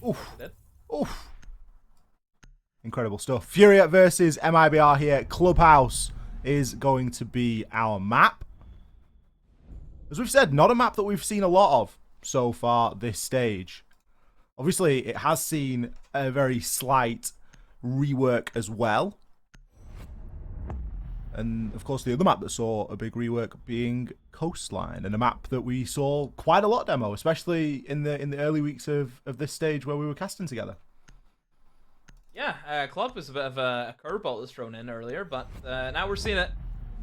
Oof. Oof. Incredible stuff. Furia versus MIBR here. Clubhouse is going to be our map. As we've said, not a map that we've seen a lot of so far this stage. Obviously, it has seen a very slight rework as well. And, of course, the other map that saw a big rework being Coastline, and a map that we saw quite a lot demo, especially in the early weeks of this stage where we were casting together. Yeah, Club was a bit of a curveball that was thrown in earlier, but now we're seeing it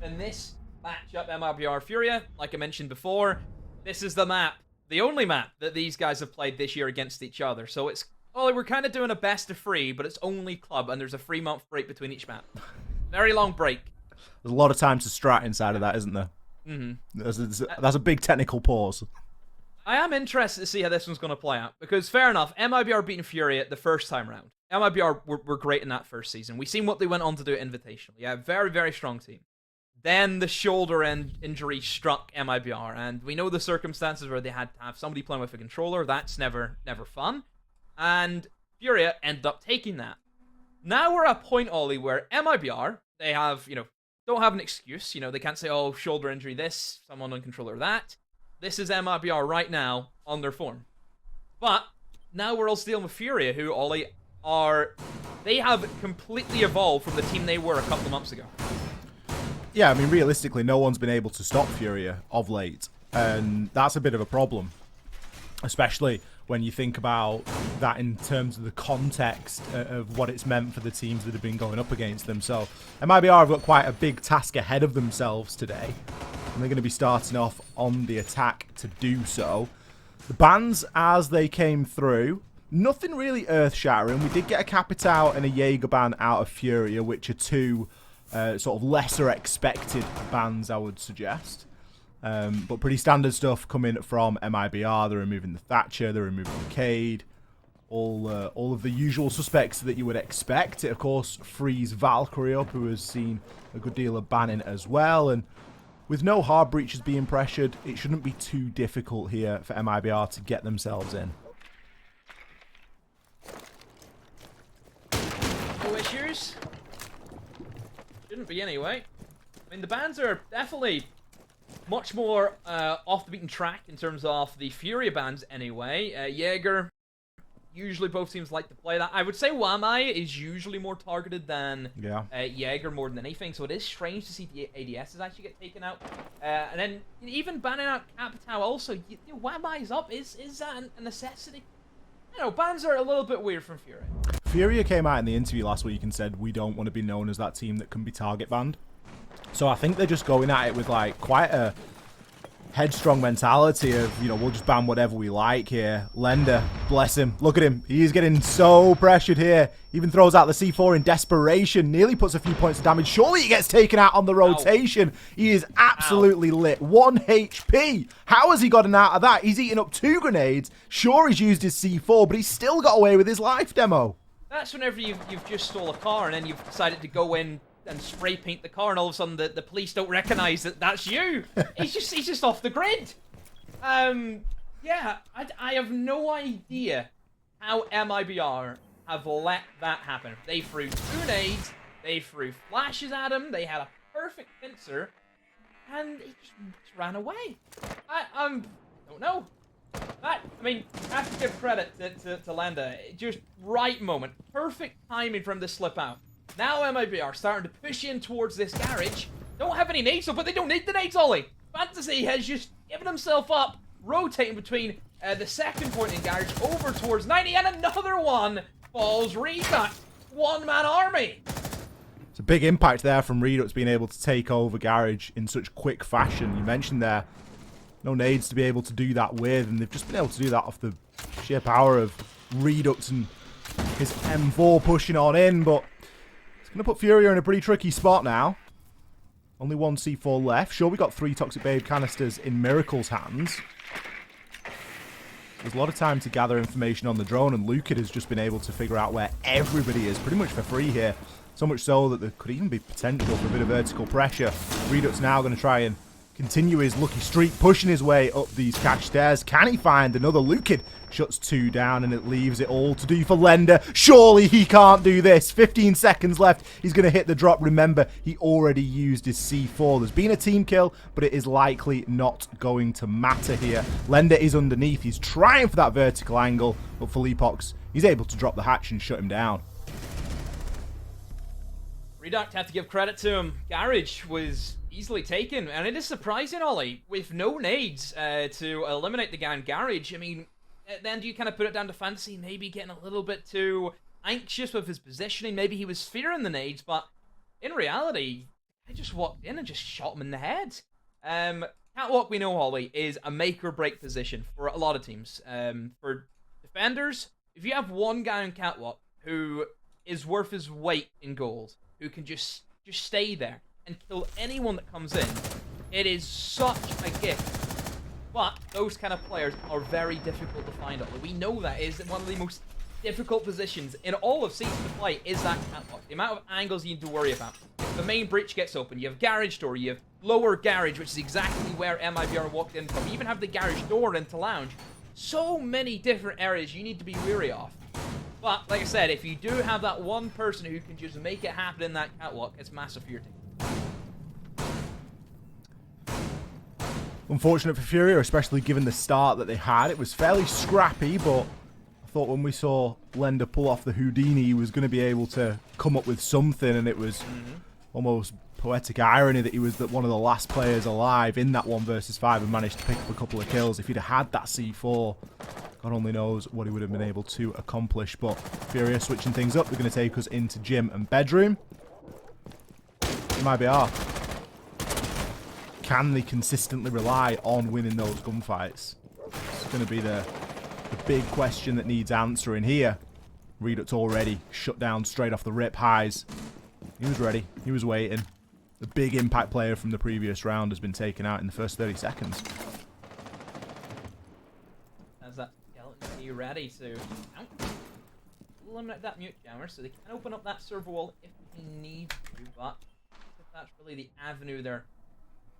in this matchup, MIBR Furia. Like I mentioned before, this is the map, the only map that these guys have played this year against each other. So it's, well, we're kind of doing a best of 3, but it's only Club, and there's a 3-month break between each map. Very long break. There's a lot of time to strat inside of that, isn't there? Mm-hmm. That's a big technical pause. I am interested to see how this one's going to play out, because fair enough, MIBR beating Furia the first time round. MIBR were great in that first season. We've seen what they went on to do at Invitational. Yeah, very, very strong team. Then the shoulder injury struck MIBR, and we know the circumstances where they had to have somebody playing with a controller. That's never fun. And Furia ended up taking that. Now we're at a point, Ollie, where MIBR, they have, don't have an excuse. They can't say, oh, shoulder injury this, someone on controller that. This is MIBR right now on their form. But now we're also dealing with Furia, who, Ollie, they have completely evolved from the team they were a couple of months ago. Yeah, I mean, realistically, no one's been able to stop Furia of late, and that's a bit of a problem, especially when you think about that in terms of the context of what it's meant for the teams that have been going up against them. So MIBR have got quite a big task ahead of themselves today, and they're going to be starting off on the attack to do so. The bans, as they came through, nothing really earth-shattering. We did get a Capitao and a Jaeger ban out of Furia, which are two sort of lesser expected bans, I would suggest. But pretty standard stuff coming from MIBR. They're removing the Thatcher, they're removing the Cade, all of the usual suspects that you would expect. It, of course, frees Valkyrie up, who has seen a good deal of banning as well. And with no hard breaches being pressured, it shouldn't be too difficult here for MIBR to get themselves in. No issues? Shouldn't be anyway. I mean, the bans are definitely much more off the beaten track in terms of the Furia bans anyway. Jaeger, usually both teams like to play that. I would say Wamai is usually more targeted than Jaeger more than anything, so it is strange to see the ADSs actually get taken out. And then even banning out Capitao also, Wamai's up, is that a necessity? Bans are a little bit weird from Furia. Furia came out in the interview last week and said, we don't want to be known as that team that can be target banned. So I think they're just going at it with like quite a headstrong mentality of, we'll just ban whatever we like here. Lender, bless him. Look at him. He's getting so pressured here. Even throws out the C4 in desperation. Nearly puts a few points of damage. Surely he gets taken out on the rotation. Ow. He is absolutely lit. 1 HP. How has he gotten out of that? He's eaten up 2 grenades. Sure, he's used his C4, but he's still got away with his life demo. That's whenever you've just stole a car and then you've decided to go in and spray paint the car, and all of a sudden the police don't recognize that that's you. he's just off the grid. Yeah, I have no idea how MIBR have let that happen. They threw 2 nades, they threw flashes at him, they had a perfect pincer, and he just ran away. I don't know. I mean, I have to give credit to Landa. Just right moment. Perfect timing for him to slip out. Now MIBR starting to push in towards this garage. Don't have any nades, but they don't need the nades, Ollie. Fantasy has just given himself up, rotating between the second point in garage over towards 90, and another one falls Redux. One-man army. It's a big impact there from Redux being able to take over garage in such quick fashion. You mentioned there, no nades to be able to do that with, and they've just been able to do that off the sheer power of Redux and his M4 pushing on in, but it's going to put Furia in a pretty tricky spot now. Only 1 C4 left. Sure, we got 3 Toxic Babe canisters in Miracle's hands. There's a lot of time to gather information on the drone, and Luca has just been able to figure out where everybody is pretty much for free here. So much so that there could even be potential for a bit of vertical pressure. Redux now going to try and continue his lucky streak, pushing his way up these cash stairs. Can he find another Lukin? Shuts 2 down, and it leaves it all to do for Lender. Surely he can't do this. 15 seconds left. He's going to hit the drop. Remember, he already used his C4. There's been a team kill, but it is likely not going to matter here. Lender is underneath. He's trying for that vertical angle, but Felipox, he's able to drop the hatch and shut him down. Reduct, have to give credit to him. Garage was easily taken, and it is surprising, Ollie, with no nades to eliminate the gang. Garage, I mean, then do you kind of put it down to Fantasy maybe getting a little bit too anxious with his positioning? Maybe he was fearing the nades, but in reality, he just walked in and just shot him in the head. Catwalk, we know, Ollie, is a make-or-break position for a lot of teams. For defenders, if you have one guy on Catwalk who is worth his weight in gold, who can just stay there and kill anyone that comes in, it is such a gift. But those kind of players are very difficult to find. We know that is one of the most difficult positions in all of Season to play is that catwalk. The amount of angles you need to worry about. If the main breach gets open, you have garage door, you have lower garage, which is exactly where MIBR walked in from. You even have the garage door into lounge. So many different areas you need to be wary of. But, like I said, if you do have that one person who can just make it happen in that catwalk, it's massive for your team. Unfortunate for Furia, especially given the start that they had. It was fairly scrappy, but I thought when we saw Lender pull off the Houdini, he was going to be able to come up with something, and it was almost poetic irony that he was one of the last players alive in that 1 versus 5 and managed to pick up a couple of kills. If he'd have had that C4, God only knows what he would have been able to accomplish. But Furia switching things up. They're going to take us into gym and bedroom. MIBR. Can they consistently rely on winning those gunfights? It's going to be the big question that needs answering here. Reduct already shut down straight off the rip. Highs. He was ready. He was waiting. The big impact player from the previous round has been taken out in the first 30 seconds. As that skeleton be ready to eliminate that mute jammer, so they can open up that server wall if they need to, but that's really the avenue they're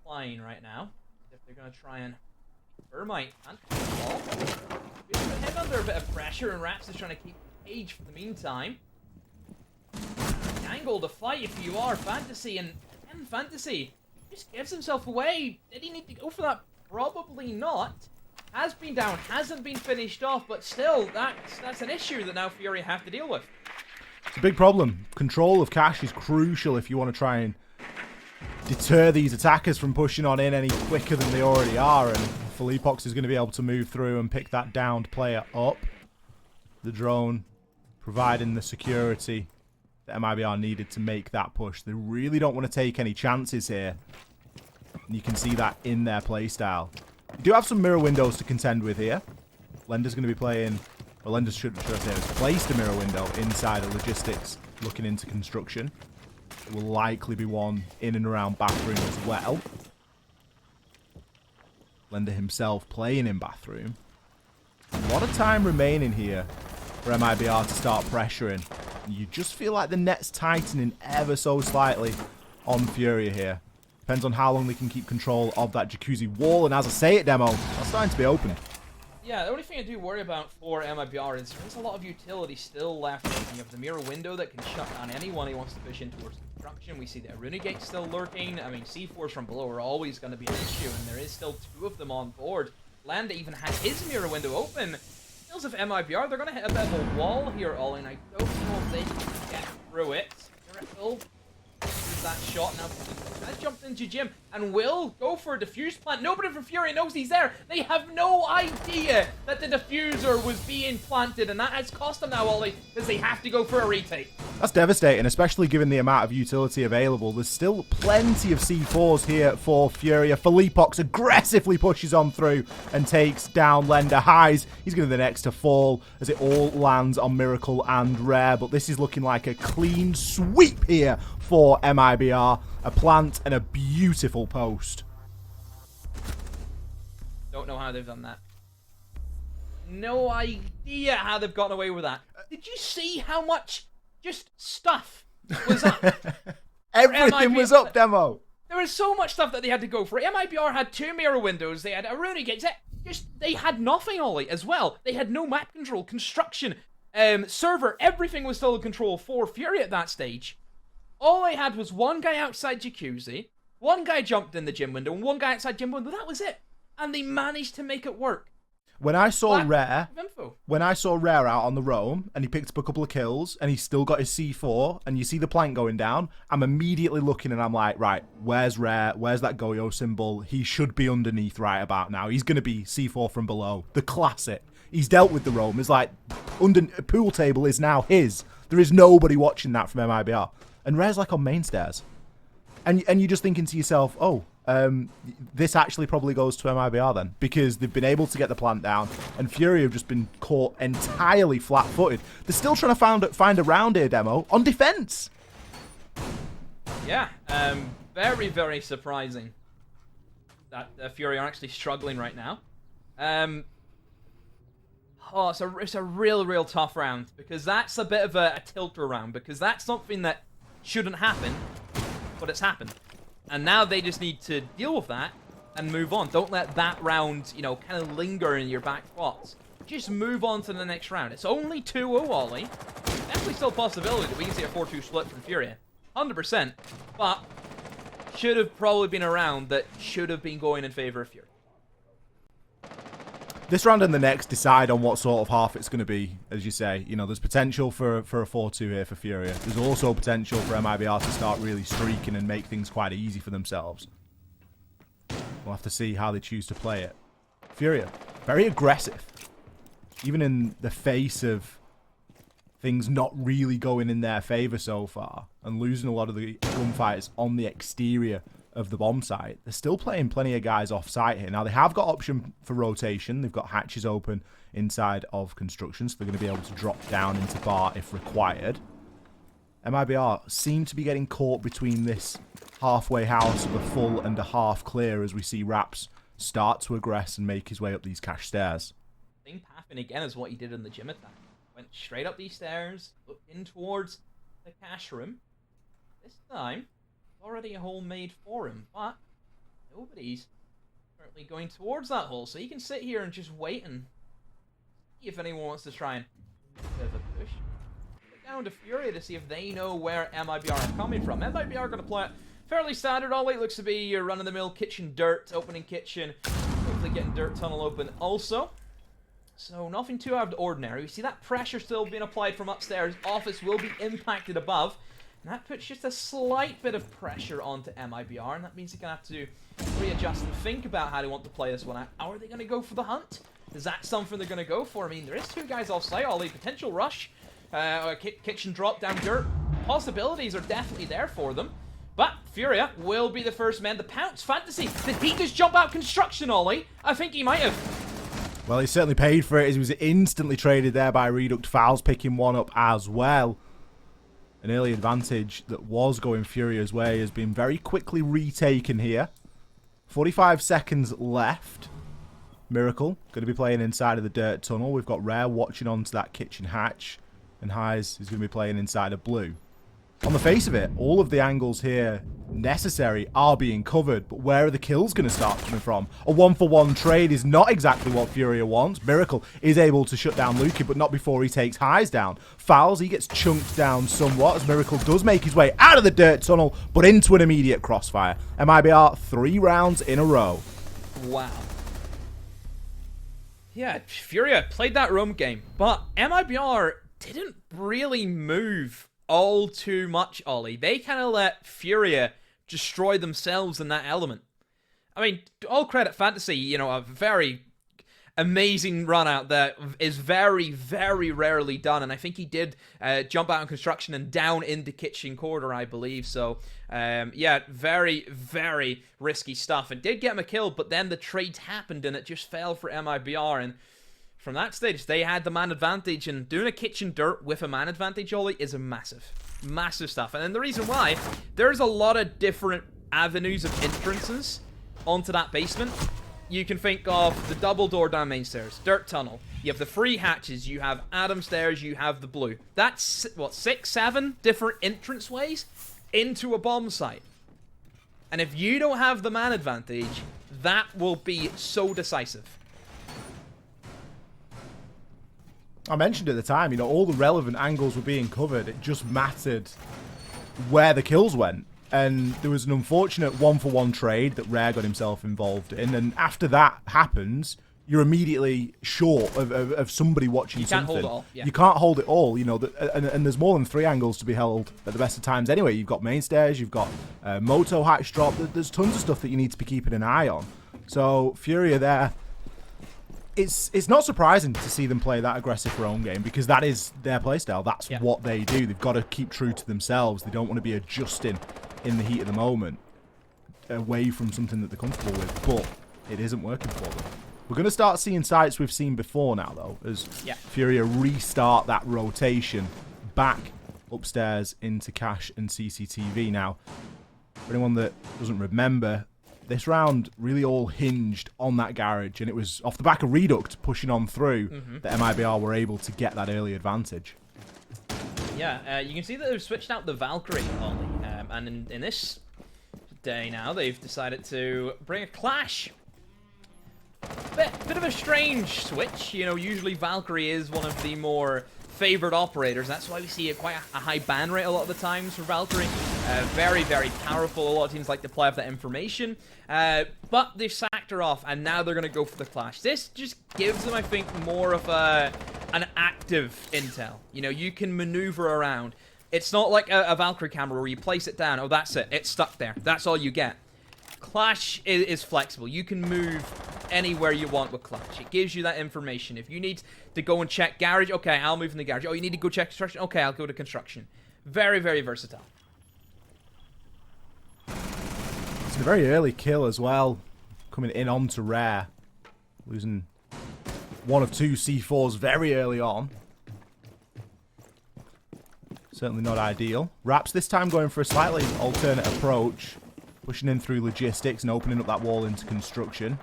flying right now. If they're going to try and Thermite and ball. He's put him under a bit of pressure, and Raps is trying to keep the cage for the meantime. Angle to fight if you are Fantasy, and Fantasy just gives himself away. Did he need to go for that? Probably not. Has been down, hasn't been finished off, but still, that's an issue that now Fury have to deal with. It's a big problem. Control of cash is crucial if you want to try and deter these attackers from pushing on in any quicker than they already are, and Felipox is going to be able to move through and pick that downed player up. The drone providing the security that MIBR needed to make that push. They really don't want to take any chances here. And you can see that in their playstyle. You do have some mirror windows to contend with here. Lender's going to be playing, or Lender should I say, has placed a mirror window inside of logistics, looking into construction. It will likely be one in and around bathroom as well. Lender himself playing in bathroom. A lot of time remaining here for MIBR to start pressuring. You just feel like the net's tightening ever so slightly on Furia here. Depends on how long they can keep control of that jacuzzi wall. And as I say it, Demo, that's starting to be opened. Yeah, the only thing I do worry about for MIBR is there's a lot of utility still left. You have the mirror window that can shut down anyone he wants to push in towards construction. We see the Renegade still lurking. I mean, C4s from below are always going to be an issue, and there is still 2 of them on board. Landa even had his mirror window open. Feels of MIBR, they're going to hit a bit of a wall here, Ollie, and I don't know if they can get through it. Miracle. That shot now. Has jumped into Jim and will go for a diffuse plant. Nobody from Fury knows he's there. They have no idea that the diffuser was being planted, and that has cost them now, Ollie, because they have to go for a retake. That's devastating, especially given the amount of utility available. There's still plenty of C4s here for Furia. Felipox aggressively pushes on through and takes down Lender. Highs. He's going to be the next to fall as it all lands on Miracle and Rare, but this is looking like a clean sweep here for MIBR. A plant and a beautiful post. Don't know how they've done that. No idea how they've gotten away with that. Did you see how much just stuff was up? Everything was up, Demo. There was so much stuff that they had to go for. MIBR had 2 mirror windows, they had a Rooney gates, they had nothing, Ollie, as well. They had no map control, construction, server, everything was still in control for Fury at that stage. All they had was one guy outside Jacuzzi, one guy jumped in the gym window, and one guy outside gym window. That was it. And they managed to make it work. When I saw Rare out on the roam and he picked up a couple of kills and he's still got his C4 and you see the plank going down, I'm immediately looking and I'm like, right, where's Rare? Where's that Goyo symbol? He should be underneath right about now. He's going to be C4 from below. The classic. He's dealt with the roam. It's like, pool table is now his. There is nobody watching that from MIBR. And Rare's like on main stairs. And you're just thinking to yourself, oh, this actually probably goes to MIBR then, because they've been able to get the plant down, and Fury have just been caught entirely flat-footed. They're still trying to find a round here, Demo, on defense. Yeah, very, very surprising that Fury are actually struggling right now. It's a real tough round, because that's a bit of a tilter round, because that's something that shouldn't happen, but it's happened. And now they just need to deal with that and move on. Don't let that round, you know, kind of linger in your back pots. Just move on to the next round. It's only 2-0, Ollie. Definitely still a possibility that we can see a 4-2 split from Furia. 100%. But should have probably been a round that should have been going in favor of Fury. This round and the next decide on what sort of half it's going to be, as you say. You know, there's potential for a 4-2 here for Furia. There's also potential for MIBR to start really streaking and make things quite easy for themselves. We'll have to see how they choose to play it. Furia, very aggressive. Even in the face of things not really going in their favour so far, and losing a lot of the gunfighters on the exterior of the bomb site, they're still playing plenty of guys off site here. Now, they have got option for rotation. They've got hatches open inside of construction, so they're going to be able to drop down into bar if required. MIBR seem to be getting caught between this halfway house of a full and a half clear as we see Raps start to aggress and make his way up these cash stairs. Same pathing again as what he did in the gym attack. Went straight up these stairs, looked in towards the cash room. This time, already a hole made for him, but nobody's currently going towards that hole, so he can sit here and just wait and see if anyone wants to try and a bit of a push. Get down to Furia to see if they know where MIBR are coming from. MIBR are going to play it fairly standard. All it looks to be your run-of-the-mill kitchen dirt, opening kitchen, hopefully getting dirt tunnel open also. So nothing too out of the ordinary. We see that pressure still being applied from upstairs. Office will be impacted above. And that puts just a slight bit of pressure onto MIBR, and that means they're going to have to readjust and think about how they want to play this one out. Are they going to go for the hunt? Is that something they're going to go for? I mean, there is 2 guys off-site, Ollie. Potential rush, kitchen drop down dirt. Possibilities are definitely there for them. But Furia will be the first men to pounce. Fantasy, did he just jump out construction, Ollie? I think he might have. Well, he certainly paid for it as he was instantly traded there by Reduct. Fouls picking one up as well. An early advantage that was going Furia's way has been very quickly retaken here. 45 seconds left. Miracle going to be playing inside of the dirt tunnel. We've got Rare watching onto that kitchen hatch. And Highs is going to be playing inside of blue. On the face of it, all of the angles here necessary are being covered, but where are the kills going to start coming from? A 1-for-1 trade is not exactly what Furia wants. Miracle is able to shut down Luki, but not before he takes Highs down. Fouls, he gets chunked down somewhat as Miracle does make his way out of the dirt tunnel, but into an immediate crossfire. MIBR 3 rounds in a row. Wow. Yeah, Furia played that roam game, but MIBR didn't really move all too much, Ollie. They kind of let Furia destroy themselves in that element. I mean, all credit Fantasy, you know, a very amazing run out that is very, very rarely done. And I think he did jump out on construction and down into kitchen corridor, I believe. So, yeah, very, very risky stuff. And did get him a kill, but then the trades happened and it just fell for MIBR. And from that stage, they had the man advantage, and doing a kitchen dirt with a man advantage, Ollie, is a massive, massive stuff. And then the reason why, there's a lot of different avenues of entrances onto that basement. You can think of the double door down main stairs, dirt tunnel. You have the free hatches, you have Adam stairs, you have the blue. That's, what, 6, 7 different entrance ways into a bomb site. And if you don't have the man advantage, that will be so decisive. I mentioned at the time, you know, all the relevant angles were being covered. It just mattered where the kills went. And there was an unfortunate 1-for-1 trade that Rare got himself involved in. And after that happens, you're immediately short of somebody watching something. You can't hold it all. Yeah. You can't hold it all, you know. And there's more than 3 angles to be held at the best of times anyway. You've got main stairs, you've got Moto hatch drop. There's tons of stuff that you need to be keeping an eye on. So Furia there, it's not surprising to see them play that aggressive for own game, because that is their playstyle. That's what they do. They've got to keep true to themselves. They don't want to be adjusting in the heat of the moment away from something that they're comfortable with, but it isn't working for them. We're going to start seeing sights we've seen before now, though, as Furia restart that rotation back upstairs into Cash and CCTV. Now, for anyone that doesn't remember, this round really all hinged on that garage, and it was off the back of Reduct pushing on through that MIBR were able to get that early advantage. Yeah, you can see that they've switched out the Valkyrie, Ollie, and in this day now, they've decided to bring a Clash. Bit of a strange switch. You know, usually Valkyrie is one of the more favored operators. That's why we see quite a high ban rate a lot of the times for Valkyrie. Very, very powerful. A lot of teams like to play off that information. But they've sacked her off, and now they're going to go for the Clash. This just gives them, I think, more of an active intel. You know, you can maneuver around. It's not like a Valkyrie camera where you place it down. Oh, that's it. It's stuck there. That's all you get. Clash is flexible. You can move anywhere you want with Clash. It gives you that information. If you need to go and check garage, okay, I'll move in the garage. Oh, you need to go check construction? Okay, I'll go to construction. Very, very versatile. It's a very early kill as well, coming in onto Rare. Losing 1 of 2 C4s very early on. Certainly not ideal. Raps this time going for a slightly alternate approach. Pushing in through logistics and opening up that wall into construction.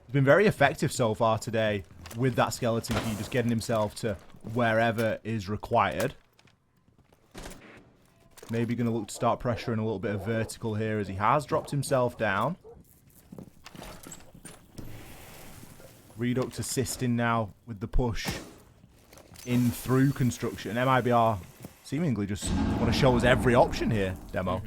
He's been very effective so far today with that skeleton key, just getting himself to wherever is required. Maybe going to look to start pressuring a little bit of vertical here, as he has dropped himself down. Reduct assisting now with the push in through construction. MIBR seemingly just want to show us every option here, Demo.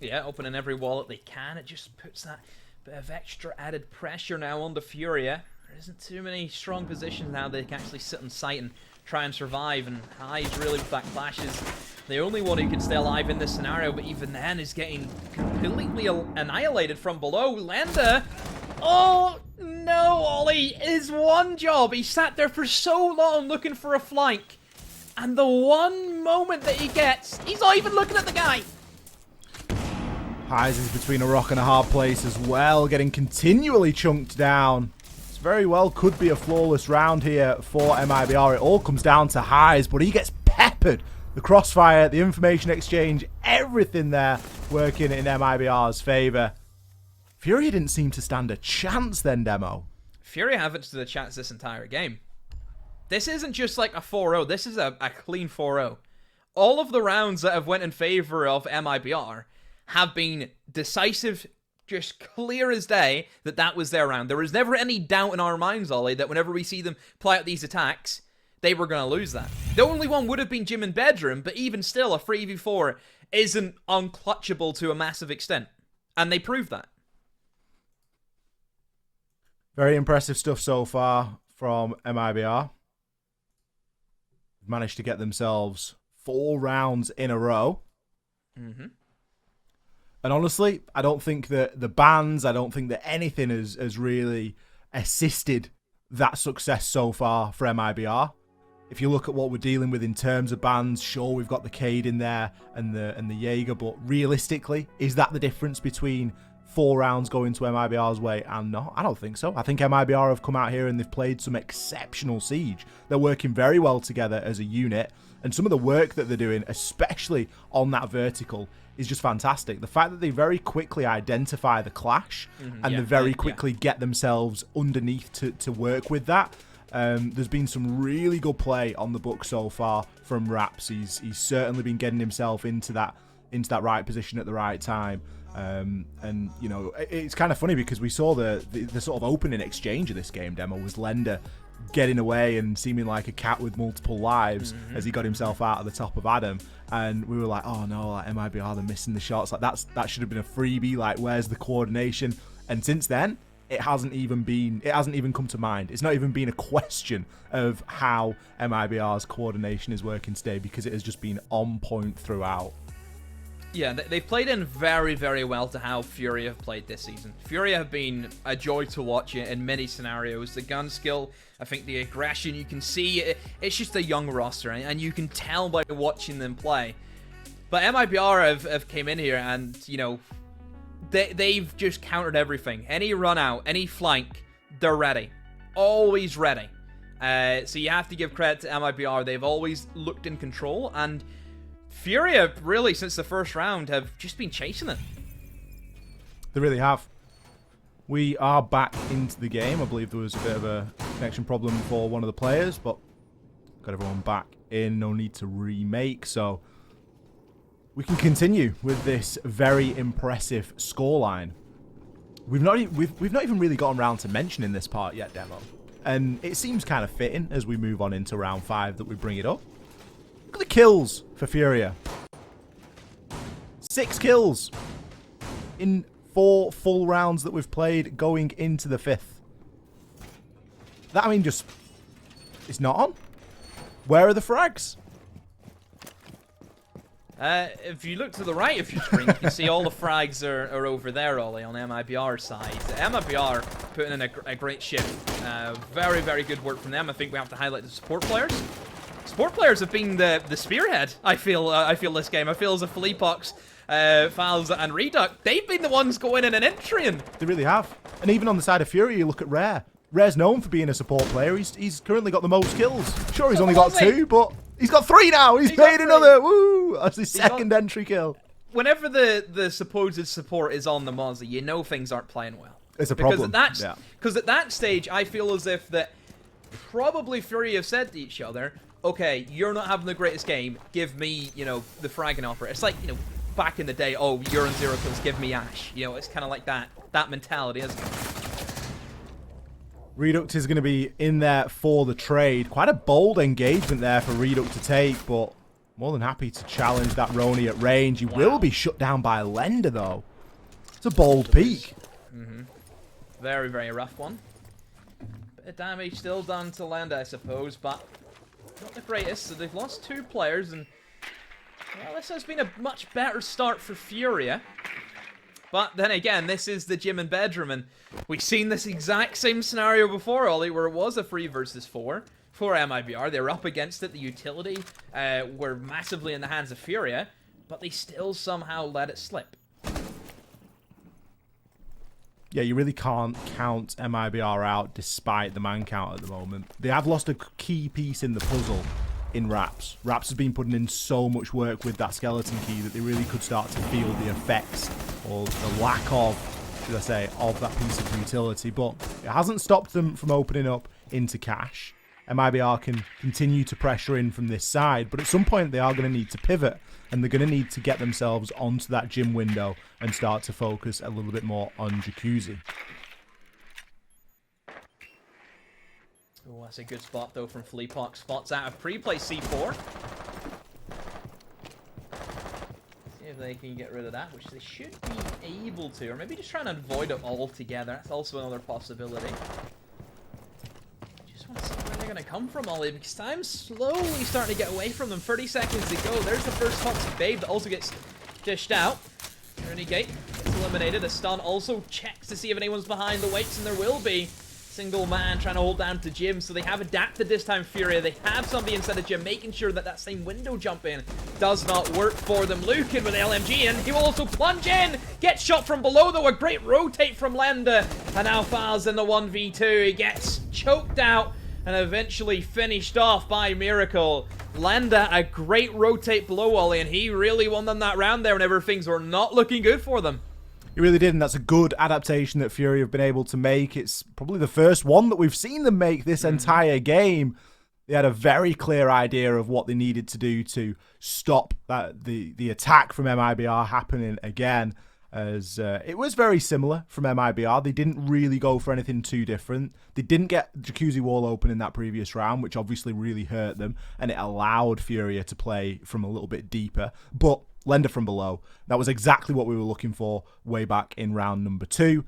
Yeah, opening every wall that they can. It just puts that bit of extra added pressure now on the Furia. There isn't too many strong positions now they can actually sit on site and try and survive. And Highs really with that Clash is the only one who can stay alive in this scenario. But even then is getting completely annihilated from below. Lenda, oh no, Ollie, his one job. He sat there for so long looking for a flank. And the one moment that he gets, he's not even looking at the guy. Highs is between a rock and a hard place as well, getting continually chunked down. This very well could be a flawless round here for MIBR. It all comes down to Highs, but he gets peppered. The crossfire, the information exchange, everything there working in MIBR's favour. Furia didn't seem to stand a chance then, Demo. Furia haven't stood a chance this entire game. This isn't just like a 4-0, this is a clean 4-0. All of the rounds that have went in favour of MIBR have been decisive, just clear as day that was their round. There was never any doubt in our minds, Ollie, that whenever we see them play out these attacks, they were going to lose that. The only one would have been Gym and Bedroom, but even still, a 3v4 isn't unclutchable to a massive extent. And they proved that. Very impressive stuff so far from MIBR. Managed to get themselves 4 rounds in a row. And honestly, I don't think that the bans, I don't think that anything has really assisted that success so far for MIBR. If you look at what we're dealing with in terms of bans, sure, we've got the Cade in there and the Jaeger, but realistically, is that the difference between 4 rounds going to MIBR's way and not? I don't think so. I think MIBR have come out here and they've played some exceptional Siege. They're working very well together as a unit, and some of the work that they're doing, especially on that vertical, is just fantastic. The fact that they very quickly identify the Clash and they very quickly get themselves underneath to work with that. There's been some really good play on the book so far from Raps. He's certainly been getting himself into that into that right position at the right time. And, you know, it's kind of funny because we saw the sort of opening exchange of this game demo was Lender getting away and seeming like a cat with multiple lives as he got himself out of the top of Adam. And we were like, oh no, like MIBR, they're missing the shots. Like that should have been a freebie. Like, where's the coordination? And since then, it hasn't even come to mind. It's not even been a question of how MIBR's coordination is working today because it has just been on point throughout. Yeah, they've played in very, very well to how Furia have played this season. Furia have been a joy to watch in many scenarios. The gun skill, I think the aggression, you can see, it's just a young roster, and you can tell by watching them play. But MIBR have came in here and, you know, they've just countered everything. Any run out, any flank, they're ready. Always ready. So you have to give credit to MIBR. They've always looked in control, and Furia, really, since the first round, have just been chasing it. They really have. We are back into the game. I believe there was a bit of a connection problem for one of the players, but got everyone back in. No need to remake, so we can continue with this very impressive scoreline. We've not even really gotten around to mentioning this part yet, Demo, and it seems kind of fitting as we move on into round 5 that we bring it up. Look at the kills for Furia. 6 kills in 4 full rounds that we've played going into the 5th. That, I mean, just... it's not on. Where are the frags? If you look to the right of your screen, you can see all the frags are over there, Ollie, on MIBR's side. MIBR putting in a great shift. Very, very good work from them. I think we have to highlight the support players. Support players have been the spearhead, I feel this game. I feel as if Fleapox, Fals, and Reduct, they've been the ones going in and entering. They really have. And even on the side of Fury, you look at Rare. Rare's known for being a support player. He's currently got the most kills. Sure, he's only got 2, but he's got 3 now. He's made another. Woo! That's his second entry kill. Whenever the supposed support is on the Mozzie, you know things aren't playing well. It's a problem. Because at that stage, I feel as if that probably Fury have said to each other, okay, you're not having the greatest game, give me, you know, the fragging offer. It's like, you know, back in the day, oh, you're on 0 kills, give me Ash. You know, it's kind of like that mentality, isn't it? Reduct is going to be in there for the trade. Quite a bold engagement there for Reduct to take, but more than happy to challenge that Roni at range. He will be shut down by Lender, though. It's a bold peek. Very, very rough one. Bit of damage still done to Lender, I suppose, but not the greatest. So they've lost 2 players, and well, this has been a much better start for Furia. But then again, this is the gym and bedroom, and we've seen this exact same scenario before, Ollie, where it was a 3 versus 4 for MIBR. They were up against it. The utility were massively in the hands of Furia, but they still somehow let it slip. Yeah, you really can't count MIBR out despite the man count at the moment. They have lost a key piece in the puzzle in Raps. Raps has been putting in so much work with that skeleton key that they really could start to feel the effects, or the lack of, should I say, of that piece of utility. But it hasn't stopped them from opening up into cash. MIBR can continue to pressure in from this side, but at some point they are going to need to pivot, and they're going to need to get themselves onto that gym window and start to focus a little bit more on Jacuzzi. Oh, that's a good spot, though, from Fleapox. Spots out of pre-play C4. See if they can get rid of that, which they should be able to. Or maybe just trying to avoid it altogether. That's also another possibility. Just want to see where they're going to come from, Ollie, because time's slowly starting to get away from them. 30 seconds to go. There's the first toxic babe that also gets dished out. Renegade gets eliminated. A stun also checks to see if anyone's behind the weights, and there will be. Single man trying to hold down to Jim, so they have adapted this time. Furia, they have somebody inside of Jim, making sure that that same window jump in does not work for them. Lucan with LMG, and he will also plunge in, get shot from below, though. A great rotate from Lender, and now Faz in the 1v2. He gets choked out and eventually finished off by Miracle. Lender, a great rotate below Ollie, and he really won them that round there whenever things were not looking good for them. He really did, and that's a good adaptation that Fury have been able to make. It's probably the first one that we've seen them make this entire game. They had a very clear idea of what they needed to do to stop the attack from MIBR happening again, as it was very similar from MIBR. They didn't really go for anything too different. They didn't get Jacuzzi Wall open in that previous round, which obviously really hurt them, and it allowed Furia to play from a little bit deeper. But Lender from below, that was exactly what we were looking for way back in round number 2.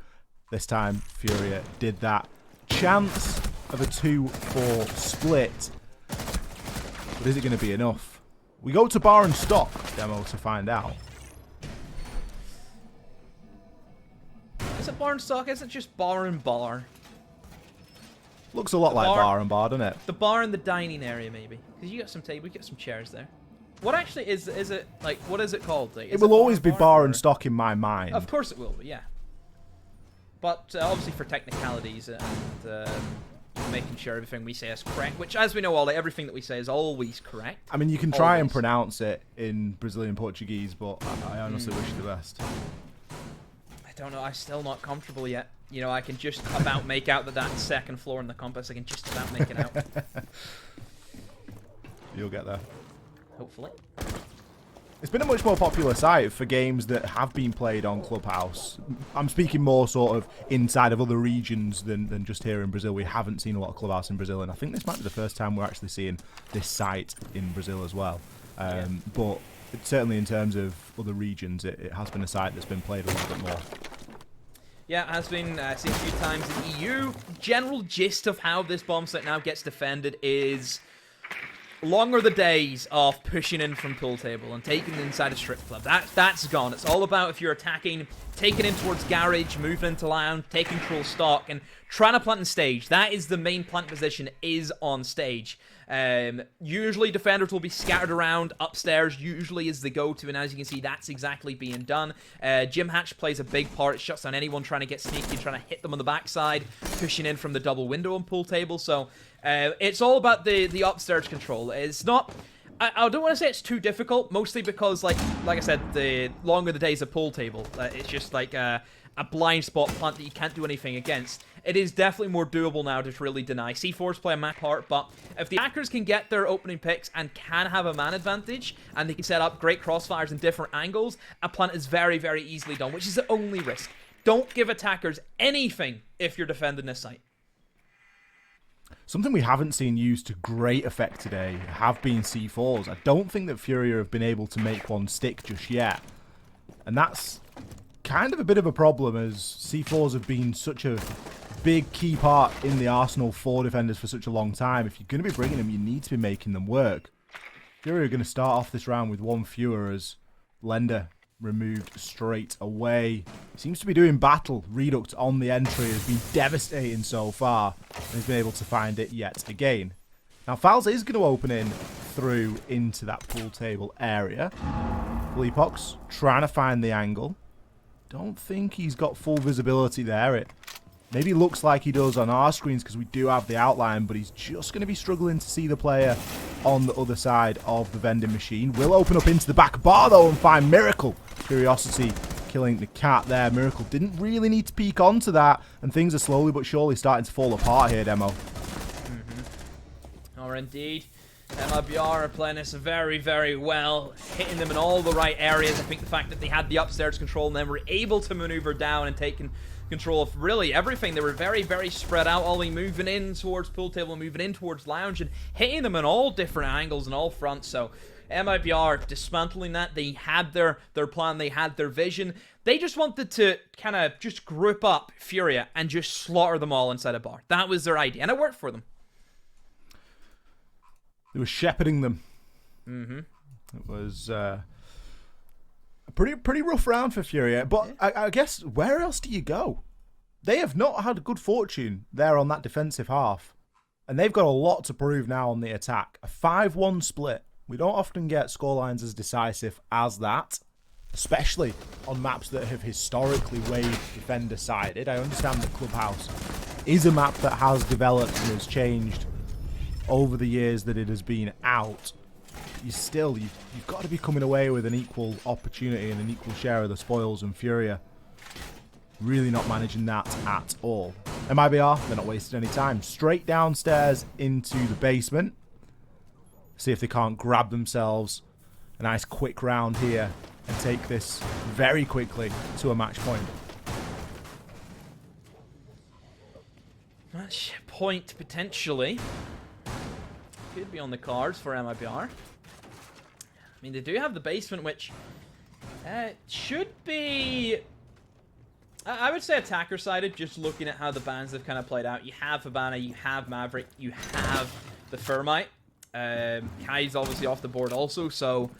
This time, Furia did that. Chance of a 2-4 split. But is it going to be enough? We go to bar and stock demo to find out. Is it bar and stock? Is it just bar and bar? Looks a lot like bar and bar, doesn't it? The bar and the dining area, maybe. Because you got some table, you get some chairs there. What actually is it, like, what is it called? Like, it will always be bar and stock in my mind. Of course it will be, yeah. But obviously for technicalities and making sure everything we say is correct, which, as we know, Ollie, everything that we say is always correct. I mean, you can try and pronounce it in Brazilian Portuguese, but I honestly wish you the best. I don't know. I'm still not comfortable yet. You know, I can just about make out that second floor in the compass. I can just about make it out. You'll get there. Hopefully. It's been a much more popular site for games that have been played on Clubhouse. I'm speaking more sort of inside of other regions than just here in Brazil. We haven't seen a lot of Clubhouse in Brazil, and I think this might be the first time we're actually seeing this site in Brazil as well. But certainly in terms of other regions, it has been a site that's been played a little bit more. Yeah, it has been seen a few times in EU. General gist of how this bomb site now gets defended is... long are the days of pushing in from pool table and taking it inside a strip club. That's gone. It's all about if you're attacking, taking in towards garage, moving into lounge, taking control stock, and trying to plant in stage. That is the main plant position, is on stage. Usually defenders will be scattered around. Upstairs usually is the go-to, and as you can see, that's exactly being done. Jim Hatch plays a big part. It shuts down anyone trying to get sneaky, trying to hit them on the backside, pushing in from the double window on pool table. So it's all about the upstairs control. It's not... I don't want to say it's too difficult, mostly because, like I said, the longer the days of pool table, it's just like a blind spot plant that you can't do anything against. It is definitely more doable now to really deny. C4s play a map part, but if the attackers can get their opening picks and can have a man advantage, and they can set up great crossfires in different angles, a plant is very, very easily done, which is the only risk. Don't give attackers anything if you're defending this site. Something we haven't seen used to great effect today have been C4s. I don't think that Furia have been able to make one stick just yet. And that's kind of a bit of a problem, as C4s have been such a big key part in the arsenal for defenders for such a long time. If you're going to be bringing them, you need to be making them work. Furia are going to start off this round with one fewer, as Lender removed straight away. He seems to be doing battle. Redux on the entry has been devastating so far, and he's been able to find it yet again. Now, Fowls is going to open in through into that pool table area. Bleepox trying to find the angle. Don't think he's got full visibility there. It maybe looks like he does on our screens because we do have the outline, but he's just going to be struggling to see the player on the other side of the vending machine. Will open up into the back bar, though, and find Miracle. Curiosity killing the cat there. Miracle didn't really need to peek onto that, and things are slowly but surely starting to fall apart here, Demo. Or indeed. MIBR are playing this very, very well, hitting them in all the right areas. I think the fact that they had the upstairs control and then were able to maneuver down and taking control of really everything. They were very, very spread out, Ollie, moving in towards pool table, moving in towards lounge, and hitting them in all different angles and all fronts. So MIBR dismantling that. They had their plan, they had their vision. They just wanted to kind of just group up Furia and just slaughter them all inside a bar. That was their idea, and it worked for them. They were shepherding them. It was a pretty rough round for Furia. But I guess, where else do you go? They have not had good fortune there on that defensive half. And they've got a lot to prove now on the attack. A 5-1 split. We don't often get scorelines as decisive as that, especially on maps that have historically weighed defender-sided. I understand that Clubhouse is a map that has developed and has changed over the years that it has been out. You've got to be coming away with an equal opportunity and an equal share of the spoils, and Furia really not managing that at all. MIBR, they're not wasting any time. Straight downstairs into the basement. See if they can't grab themselves a nice quick round here and take this very quickly to a match point. Match point potentially could be on the cards for MIBR. I mean, they do have the basement, which should be, I would say, attacker-sided, just looking at how the bans have kind of played out. You have Habana, you have Maverick, you have the Thermite. Kai's obviously off the board also, so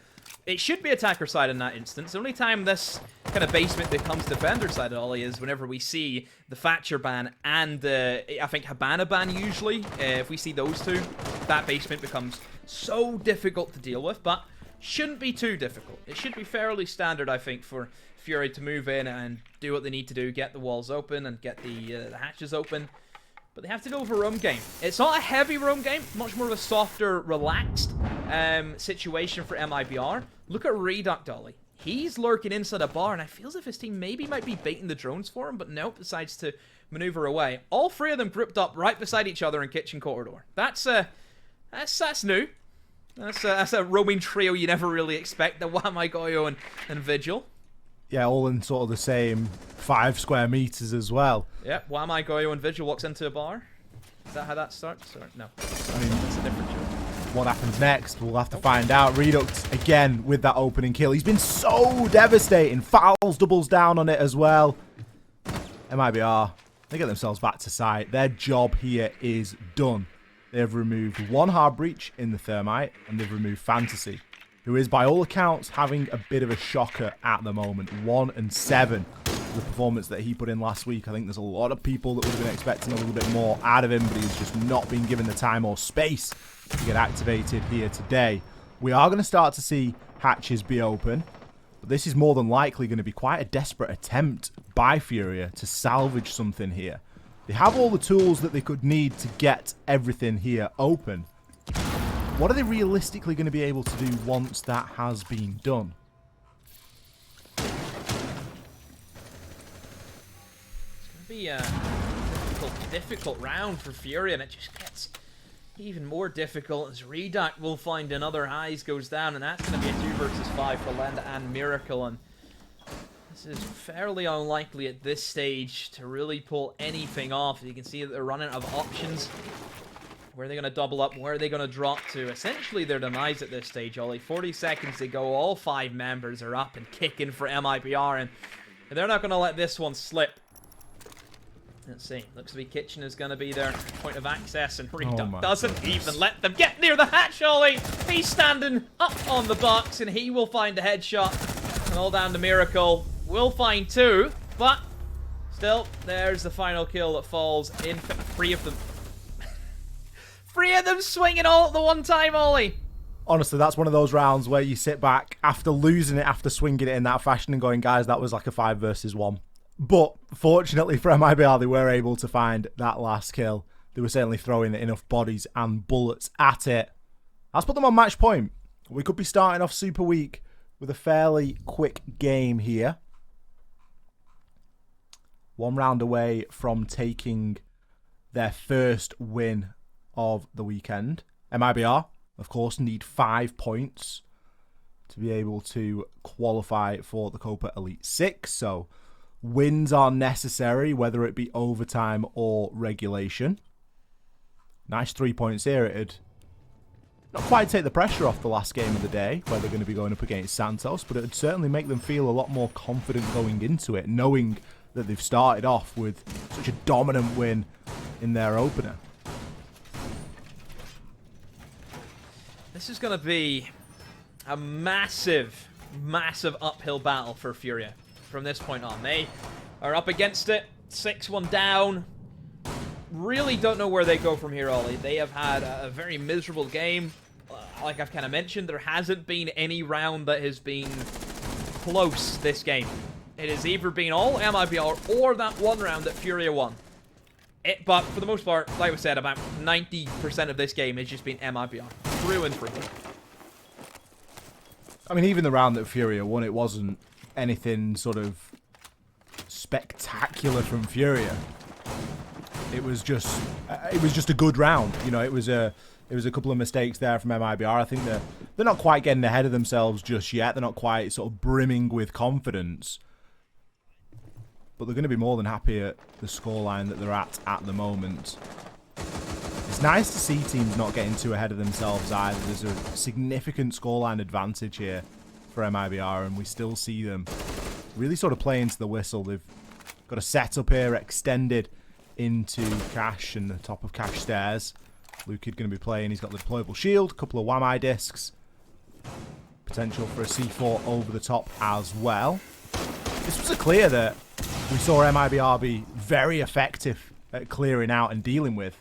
it should be attacker side in that instance. The only time this kind of basement becomes defender side at Ollie is whenever we see the Thatcher ban and I think Habana ban usually. If we see those two, that basement becomes so difficult to deal with, but shouldn't be too difficult. It should be fairly standard, I think, for Furia to move in and do what they need to do, get the walls open and get the hatches open. But they have to go for a roam game. It's not a heavy roam game, much more of a softer, relaxed situation for MIBR. Look at Reduct, Ollie. He's lurking inside a bar, and I feel as if his team maybe might be baiting the drones for him, but nope, decides to maneuver away. All three of them grouped up right beside each other in kitchen corridor. That's new. That's a roaming trio you never really expect. The Wamai Goyo and Vigil. Yeah, all in sort of the same 5 square meters as well. Yep, Wamai Goyo and Vigil walks into a bar. Is that how that starts? Or no? I mean, that's a different joke. What happens next? We'll have to find out. Redux again with that opening kill. He's been so devastating. Fouls doubles down on it as well. MIBR, they get themselves back to site. Their job here is done. They have removed 1 hard breach in the Thermite, and they've removed Fantasy, who is, by all accounts, having a bit of a shocker at the moment. 1-7. The performance that he put in last week. I think there's a lot of people that would have been expecting a little bit more out of him, but he's just not been given the time or space to get activated here today. We are going to start to see hatches be open, but this is more than likely going to be quite a desperate attempt by Furia to salvage something here. They have all the tools that they could need to get everything here open. What are they realistically going to be able to do once that has been done? It's going to be a difficult round for Furia, and it just gets even more difficult as Reduct will find another highs goes down, and that's going to be a 2 versus 5 for Lenda and Miracle, and this is fairly unlikely at this stage to really pull anything off. You can see that they're running out of options. Where are they going to double up? Where are they going to drop to? Essentially, their demise at this stage, Ollie. 40 seconds to go. All 5 members are up and kicking for MIBR, and they're not going to let this one slip. Let's see. Looks to be Kitchen is going to be their point of access, and Reduct doesn't even let them get near the hatch, Ollie. He's standing up on the box, and he will find a headshot. And all down to Miracle. Will find 2, but still, there's the final kill that falls in. 3 of them. 3 of them swinging all at the one time, Ollie. Honestly, that's one of those rounds where you sit back after losing it, after swinging it in that fashion and going, guys, that was like a 5 versus 1. But fortunately for MIBR, they were able to find that last kill. They were certainly throwing enough bodies and bullets at it. Let's put them on match point. We could be starting off super weak with a fairly quick game here. 1 round away from taking their first win of the weekend. MIBR, of course, need 5 points to be able to qualify for the Copa Elite 6. So wins are necessary, whether it be overtime or regulation. Nice 3 points here. It'd not quite take the pressure off the last game of the day, where they're going to be going up against Santos, but it would certainly make them feel a lot more confident going into it, knowing that they've started off with such a dominant win in their opener. This is going to be a massive, massive uphill battle for Furia from this point on. They are up against it, 6-1 down. Really don't know where they go from here, Ollie. They have had a very miserable game. Like I've kind of mentioned, there hasn't been any round that has been close this game. It has either been all MIBR or that one round that Furia won. But for the most part, like we said, about 90% of this game has just been MIBR. Through and through. I mean, even the round that Furia won, it wasn't anything sort of spectacular from Furia. It was just a good round. You know, it was a It was a couple of mistakes there from MIBR. I think they're not quite getting ahead of themselves just yet. They're not quite sort of brimming with confidence. But they're going to be more than happy at the scoreline that they're at the moment. It's nice to see teams not getting too ahead of themselves either. There's a significant scoreline advantage here for MIBR, and we still see them really sort of play into the whistle. They've got a setup here extended into Cash and the top of Cash stairs. Lukid going to be playing. He's got the deployable shield, a couple of Wamai discs. Potential for a C4 over the top as well. This was a clear that we saw MIBR be very effective at clearing out and dealing with.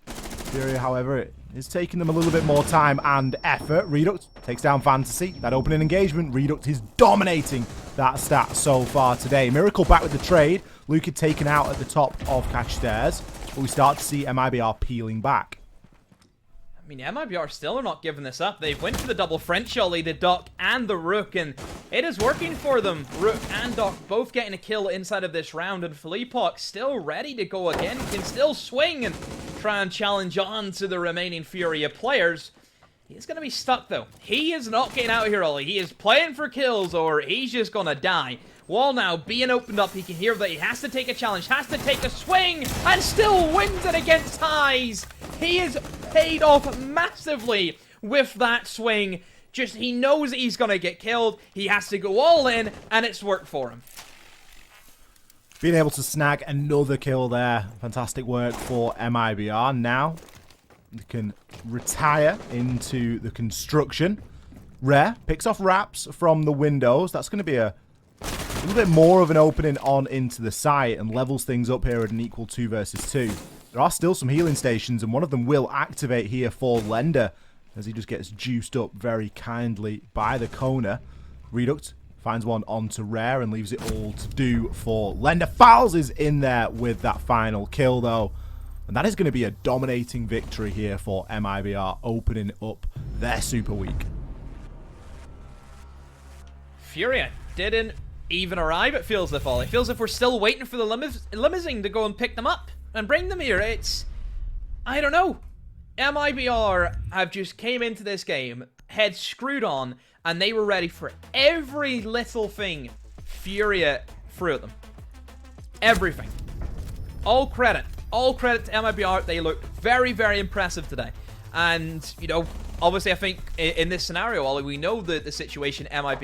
Furia, however, it is taking them a little bit more time and effort. Reduct takes down Fantasy. That opening engagement, Reduct is dominating that stat so far today. Miracle back with the trade. Lukid taken out at the top of Cash stairs. But we start to see MIBR peeling back. I mean, MIBR still are not giving this up. They've went for the double French ollie, the Doc and the Rook, and it is working for them. Rook and Doc both getting a kill inside of this round, and Philippok still ready to go again. Can still swing and try and challenge on to the remaining Furia players. He's going to be stuck, though. He is not getting out here, Ollie. He is playing for kills, or he's just going to die. Wall now being opened up. He can hear that he has to take a challenge, has to take a swing, and still wins it against Highs. He is paid off massively with that swing. Just, he knows that he's going to get killed. He has to go all in, and it's worked for him. Being able to snag another kill there. Fantastic work for MIBR. Now, they can retire into the construction. Rare picks off wraps from the windows. That's going to be a little bit more of an opening on into the site and levels things up here at an equal 2 versus 2. There are still some healing stations, and one of them will activate here for Lender as he just gets juiced up very kindly by the Kona. Reduct finds one onto Rare and leaves it all to do for Lender. Fouls is in there with that final kill, though. And that is going to be a dominating victory here for MIBR, opening up their Super Week. Furia didn't even arrive, it feels as if, Ollie. It feels as if we're still waiting for the limousine to go and pick them up and bring them here. It's, I don't know. MIBR have just came into this game, head screwed on, and they were ready for every little thing Furia threw at them. Everything. All credit to MIBR. They looked very, very impressive today. And, you know, obviously I think in this scenario, Ollie, we know the situation MIBR